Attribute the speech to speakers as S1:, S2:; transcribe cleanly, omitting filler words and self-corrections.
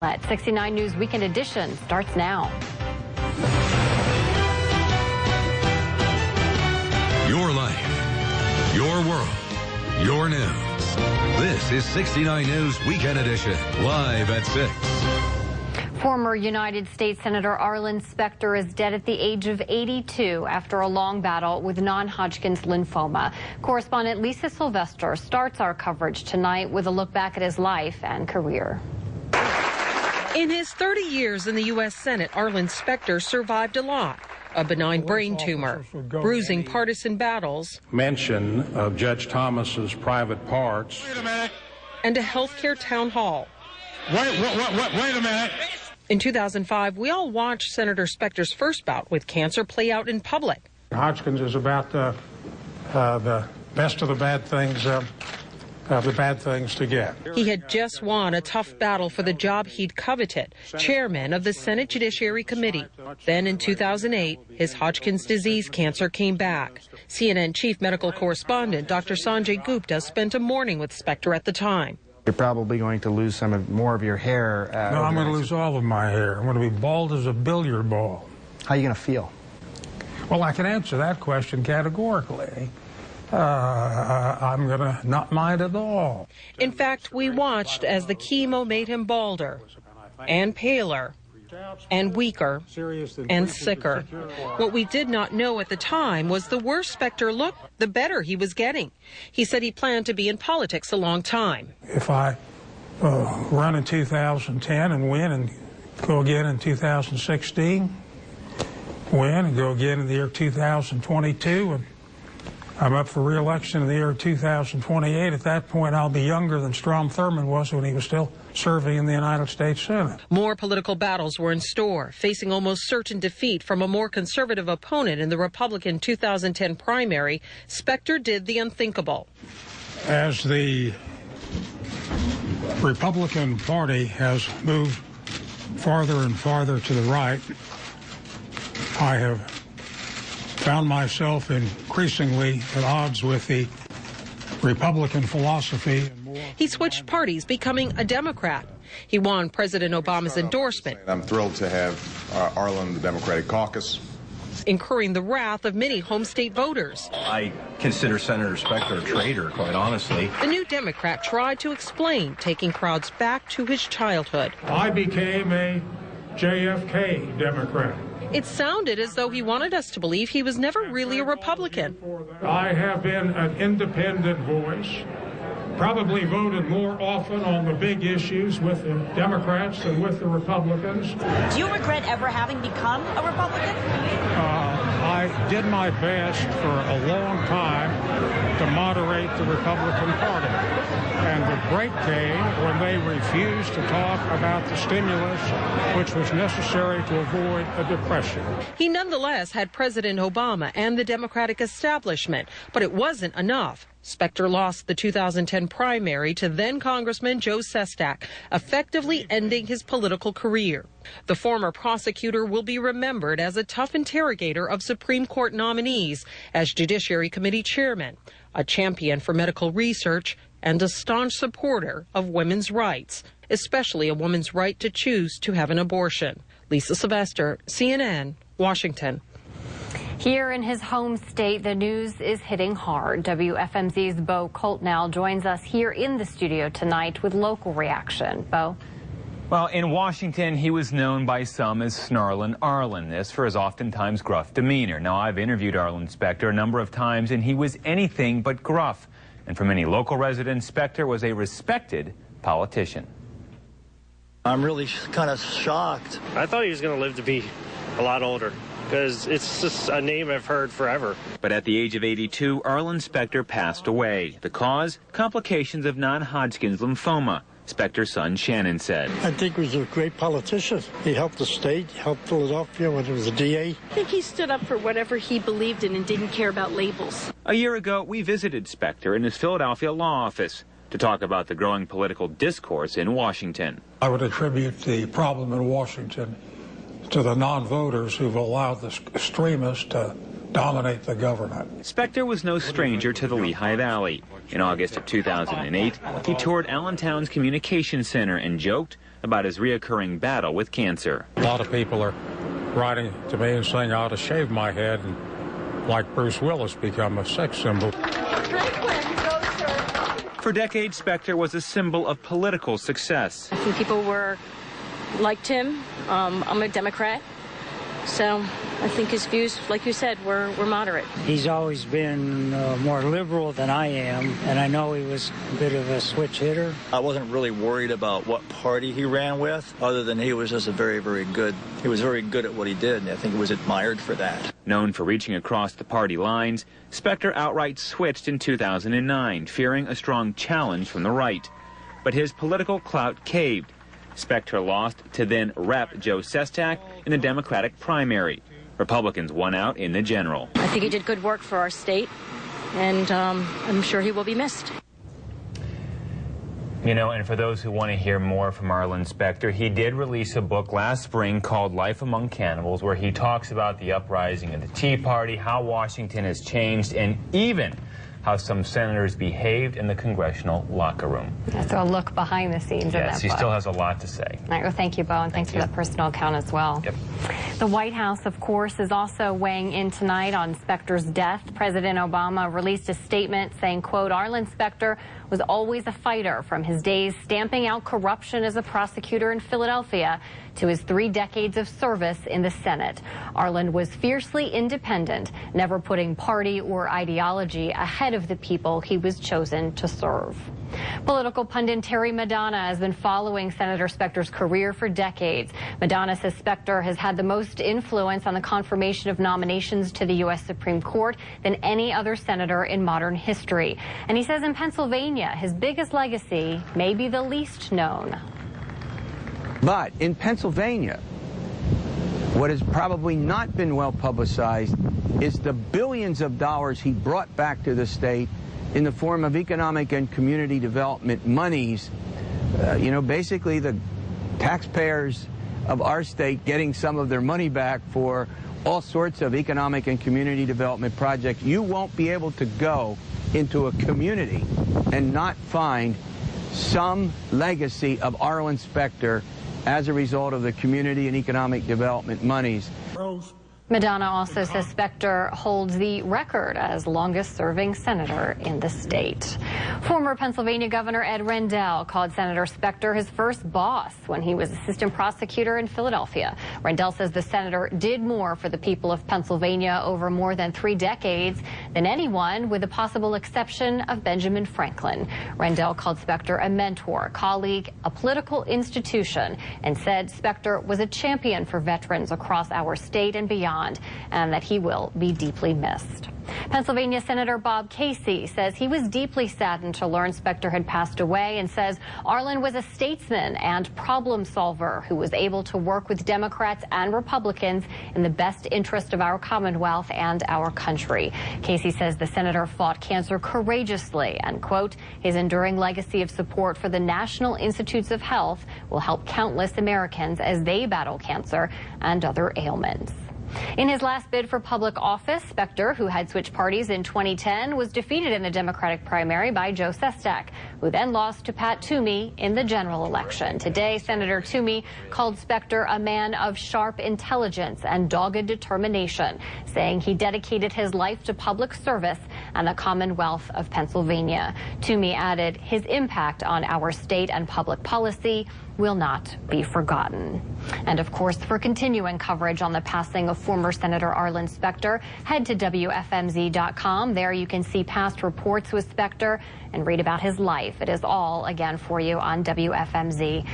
S1: At 69 News Weekend Edition starts now.
S2: Your life, your world, your news. This is 69 News Weekend Edition, live at 6.
S1: Former United States Senator Arlen Specter is dead at the age of 82 after a long battle with non-Hodgkin's lymphoma. Correspondent Lisa Sylvester starts our coverage tonight with a look back at his life and career.
S3: In his 30 years in the U.S. Senate, Arlen Specter survived a lot. A benign brain tumor, bruising partisan battles,
S4: mention of Judge Thomas's private parts,
S3: and a healthcare town hall.
S4: Wait a minute.
S3: In 2005, we all watched Senator Specter's first bout with cancer play out in public.
S4: Hodgkin's is about the best of the bad things. The bad things to get.
S3: He had just won a tough battle for the job he'd coveted, chairman of the Senate Judiciary Committee. Then in 2008, his Hodgkin's disease cancer came back. CNN chief medical correspondent Dr. Sanjay Gupta spent a morning with Specter at the time.
S5: You're probably going to lose more of your hair.
S4: No, I'm going to lose all of my hair. I'm going to be bald as a billiard ball.
S5: How are you going to feel?
S4: Well, I can answer that question categorically. I'm going to not mind at all.
S3: In fact, we watched as the chemo made him balder and paler and weaker and sicker. What we did not know at the time was the worse Specter looked, the better he was getting. He said he planned to be in politics a long time.
S4: If I run in 2010 and win and go again in 2016, win and go again in the year 2022, and I'm up for re-election in the year 2028. At that point, I'll be younger than Strom Thurmond was when he was still serving in the United States Senate.
S3: More political battles were in store, facing almost certain defeat from a more conservative opponent in the Republican 2010 primary. Specter did the unthinkable.
S4: As the Republican Party has moved farther and farther to the right, I have found myself increasingly at odds with the Republican philosophy.
S3: He switched parties, becoming a Democrat. He won President Obama's endorsement.
S6: I'm thrilled to have Arlen, the Democratic caucus,
S3: incurring the wrath of many home state voters.
S7: I consider Senator Specter a traitor, quite honestly.
S3: The new Democrat tried to explain, taking crowds back to his childhood.
S4: I became a JFK Democrat.
S3: It sounded as though he wanted us to believe he was never really a Republican.
S4: I have been an independent voice, probably voted more often on the big issues with the Democrats than with the Republicans.
S8: Do you regret ever having become a Republican?
S4: I did my best for a long time to moderate the Republican Party. And the break came when they refused to talk about the stimulus, which was necessary to avoid a depression.
S3: He nonetheless had President Obama and the Democratic establishment, but it wasn't enough. Specter lost the 2010 primary to then-Congressman Joe Sestak, effectively ending his political career. The former prosecutor will be remembered as a tough interrogator of Supreme Court nominees, as Judiciary Committee chairman, a champion for medical research, and a staunch supporter of women's rights, especially a woman's right to choose to have an abortion. Lisa Sylvester, CNN, Washington.
S1: Here in his home state, the news is hitting hard. WFMZ's Bo Coltnell joins us here in the studio tonight with local reaction. Bo?
S9: Well, in Washington, he was known by some as Snarlin' Arlen, this for his oftentimes gruff demeanor. Now, I've interviewed Arlen Specter a number of times, and he was anything but gruff. And for many local residents, Specter was a respected politician.
S10: I'm really kind of shocked.
S11: I thought he was going to live to be a lot older, because it's just a name I've heard forever.
S9: But at the age of 82, Arlen Specter passed away. The cause? Complications of non-Hodgkin's lymphoma, Specter's son Shannon said.
S10: I think he was a great politician. He helped the state, helped Philadelphia when he was a DA.
S12: I think he stood up for whatever he believed in and didn't care about labels.
S9: A year ago, we visited Specter in his Philadelphia law office to talk about the growing political discourse in Washington.
S4: I would attribute the problem in Washington to the non-voters who've allowed the extremists to dominate the government.
S9: Specter was no stranger to the Lehigh Valley. In August of 2008, he toured Allentown's Communications Center and joked, about his reoccurring battle with cancer.
S4: A lot of people are writing to me and saying I ought to shave my head and, like Bruce Willis, become a sex symbol.
S9: For decades, Specter was a symbol of political success.
S12: I think people liked him. I'm a Democrat, so I think his views, like you said, were moderate.
S10: He's always been more liberal than I am, and I know he was a bit of a switch hitter.
S13: I wasn't really worried about what party he ran with, other than he was just very good at what he did, and I think he was admired for that.
S9: Known for reaching across the party lines, Specter outright switched in 2009, fearing a strong challenge from the right. But his political clout caved. Specter lost to then Rep. Joe Sestak in the Democratic primary. Republicans won out in the general.
S12: I think he did good work for our state, and I'm sure he will be missed.
S9: You know, and for those who want to hear more from Arlen Specter, he did release a book last spring called Life Among Cannibals, where he talks about the uprising of the Tea Party, how Washington has changed, and even how some senators behaved in the congressional locker room.
S1: So a look behind the scenes of that
S9: Yes, he
S1: book.
S9: still has a lot to say.
S1: All right, well, thank you, Bo, and thanks for that personal account as well.
S9: Yep.
S1: The White House, of course, is also weighing in tonight on Specter's death. President Obama released a statement saying, quote, Arlen Specter was always a fighter from his days stamping out corruption as a prosecutor in Philadelphia to his 3 decades of service in the Senate. Arlen was fiercely independent, never putting party or ideology ahead of the people he was chosen to serve. Political pundit Terry Madonna has been following Senator Specter's career for decades. Madonna says Specter has had the most influence on the confirmation of nominations to the U.S. Supreme Court than any other senator in modern history. And he says in Pennsylvania, his biggest legacy may be the least known.
S14: But in Pennsylvania, what has probably not been well publicized is the billions of dollars he brought back to the state in the form of economic and community development monies. Basically the taxpayers of our state getting some of their money back for all sorts of economic and community development projects. You won't be able to go into a community and not find some legacy of Arlen Specter as a result of the community and economic development monies.
S1: Madonna also says Specter holds the record as longest-serving senator in the state. Former Pennsylvania Governor Ed Rendell called Senator Specter his first boss when he was assistant prosecutor in Philadelphia. Rendell says the senator did more for the people of Pennsylvania over more than 3 decades than anyone, with the possible exception of Benjamin Franklin. Rendell called Specter a mentor, colleague, a political institution, and said Specter was a champion for veterans across our state and beyond, and that he will be deeply missed. Pennsylvania Senator Bob Casey says he was deeply saddened to learn Specter had passed away, and says Arlen was a statesman and problem solver who was able to work with Democrats and Republicans in the best interest of our Commonwealth and our country. Casey says the senator fought cancer courageously, and, quote, his enduring legacy of support for the National Institutes of Health will help countless Americans as they battle cancer and other ailments. In his last bid for public office, Specter, who had switched parties in 2010, was defeated in the Democratic primary by Joe Sestak, who then lost to Pat Toomey in the general election. Today, Senator Toomey called Specter a man of sharp intelligence and dogged determination, saying he dedicated his life to public service and the Commonwealth of Pennsylvania. Toomey added his impact on our state and public policy will not be forgotten. And of course, for continuing coverage on the passing of former Senator Arlen Specter, head to WFMZ.com. There you can see past reports with Specter and read about his life. It is all, again, for you on WFMZ.com.